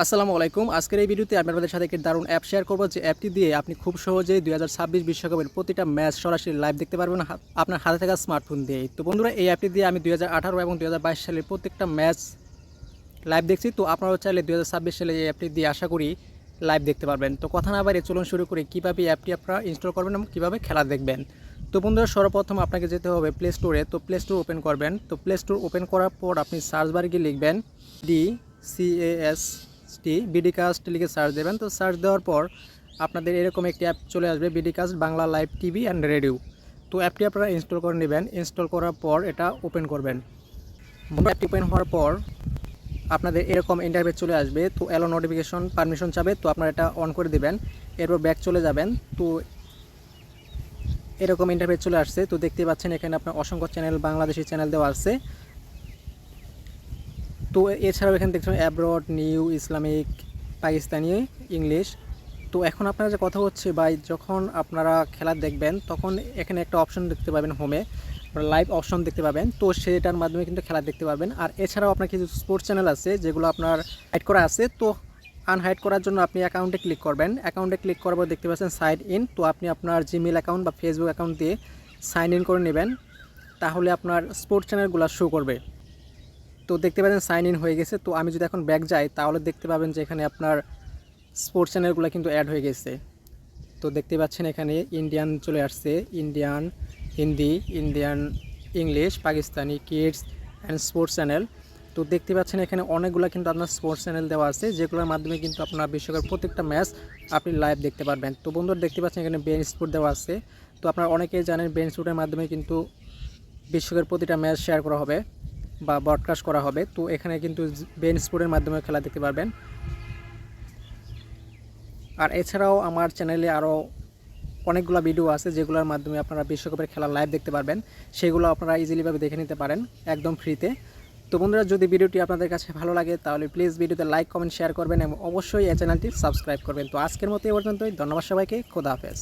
আসসালামু আলাইকুম। আজকের এই ভিডিওতে আমি আপনাদের সাথে একটি দারুণ অ্যাপ শেয়ার করব, যে অ্যাপটি দিয়ে আপনি খুব সহজেই 2026 বিশ্বকাপের প্রতিটা ম্যাচ সরাসরি লাইভ দেখতে পারবেন আপনার হাতে থাকা স্মার্টফোন দিয়ে। তো বন্ধুরা, এই অ্যাপটি দিয়ে আমি 2018 এবং 2022 সালের প্রত্যেকটা ম্যাচ লাইভ দেখছি। তো আপনারাও চাইলে 2026 সালে এই অ্যাপটি দিয়ে আশা করি লাইভ দেখতে পারবেন। তো কথা না বাইরে চলুন শুরু করি কীভাবে এই অ্যাপটি আপনারা ইনস্টল করবেন এবং কীভাবে খেলা দেখবেন। তো বন্ধুরা, সর্বপ্রথম আপনাকে যেতে হবে প্লে স্টোরে। তো প্লে স্টোর ওপেন করবেন। তো প্লে স্টোর ওপেন করার পর আপনি সার্চ বারে গিয়ে লিখবেন বিডিকাস্ট লিখে সার্চ দেবেন। তো সার্চ দেওয়ার পর আপনাদের এরকম একটি অ্যাপ চলে আসবে, BDcast Bangla live TV and radio. তো অ্যাপটি আপনারা ইনস্টল করে নেবেন। ইনস্টল করার পর এটা ওপেন করবেন। অ্যাপটি ওপেন হওয়ার পর আপনাদের এরকম ইন্টারফেস চলে আসবে। তো অ্যালো নোটিফিকেশন পারমিশন চাবে, তো আপনারা এটা অন করে দেবেন। এরপর ব্যাক চলে যাবেন। তো এরকম ইন্টারফেস চলে আসছে। তো দেখতে পাচ্ছেন এখানে আপনার অসংখ্য চ্যানেল, বাংলাদেশি চ্যানেল দেওয়া আছে। তো এছাড়াও এখানে দেখছেন abroad, new, Islamic, Pakistani, English. তো এখন আপনারা যে কথা হচ্ছে ভাই, যখন আপনারা খেলা দেখবেন তখন এখানে একটা অপশন দেখতে পাবেন, হোমে লাইভ অপশন দেখতে পাবেন। তো সেটার মাধ্যমে কিন্তু খেলা দেখতে পারবেন। আর এছাড়াও আপনার কিছু স্পোর্টস চ্যানেল আছে যেগুলো আপনার হাইড করা আছে। তো আনহাইড করার জন্য আপনি অ্যাকাউন্টে ক্লিক করবেন। অ্যাকাউন্টে ক্লিক করার পর দেখতে পাচ্ছেন সাইন ইন। তো আপনি আপনার জিমেল অ্যাকাউন্ট বা ফেসবুক অ্যাকাউন্ট দিয়ে সাইন ইন করে নেবেন, তাহলে আপনার স্পোর্টস চ্যানেলগুলো শো করবে। তো দেখতে পাচ্ছেন সাইন ইন হয়ে গেছে। তো আমি যদি এখন ব্যাক যাই তাহলে দেখতে পাবেন যে এখানে আপনার স্পোর্টস চ্যানেলগুলো কিন্তু অ্যাড হয়ে গেছে। তো দেখতে পাচ্ছেন এখানে ইন্ডিয়ান চলে আসছে, Indian Hindi, Indian English, Pakistani, kids and sports channel. তো দেখতে পাচ্ছেন এখানে অনেকগুলো কিন্তু আপনার স্পোর্টস চ্যানেল দেওয়া আছে, যেগুলোর মাধ্যমে কিন্তু আপনার বিশ্বকাপের প্রত্যেকটা ম্যাচ আপনি লাইভ দেখতে পারবেন। তো বন্ধুরা, দেখতে পাচ্ছেন এখানে বেন স্পোর্ট দেওয়া আছে। তো আপনারা অনেকেই জানেন বেন স্পোর্টের মাধ্যমে কিন্তু বিশ্বকাপের প্রতিটা ম্যাচ শেয়ার করা হবে বা ব্রডকাস্ট করা হবে। তো এখানে কিন্তু বেন স্পোর্টের মাধ্যমে খেলা দেখতে পারবেন। আর এছাড়াও আমার চ্যানেলে আরও অনেকগুলো ভিডিও আছে যেগুলোর মাধ্যমে আপনারা বিশ্বকাপের খেলা লাইভ দেখতে পারবেন। সেগুলো আপনারা ইজিলিভাবে দেখে নিতে পারেন একদম ফ্রিতে। তো বন্ধুরা, যদি ভিডিওটি আপনাদের কাছে ভালো লাগে তাহলে প্লিজ ভিডিওতে লাইক, কমেন্ট, শেয়ার করবেন এবং অবশ্যই এই চ্যানেলটি সাবস্ক্রাইব করবেন। তো আজকের মতো এই পর্যন্তই। ধন্যবাদ সবাইকে। খোদা হাফেজ।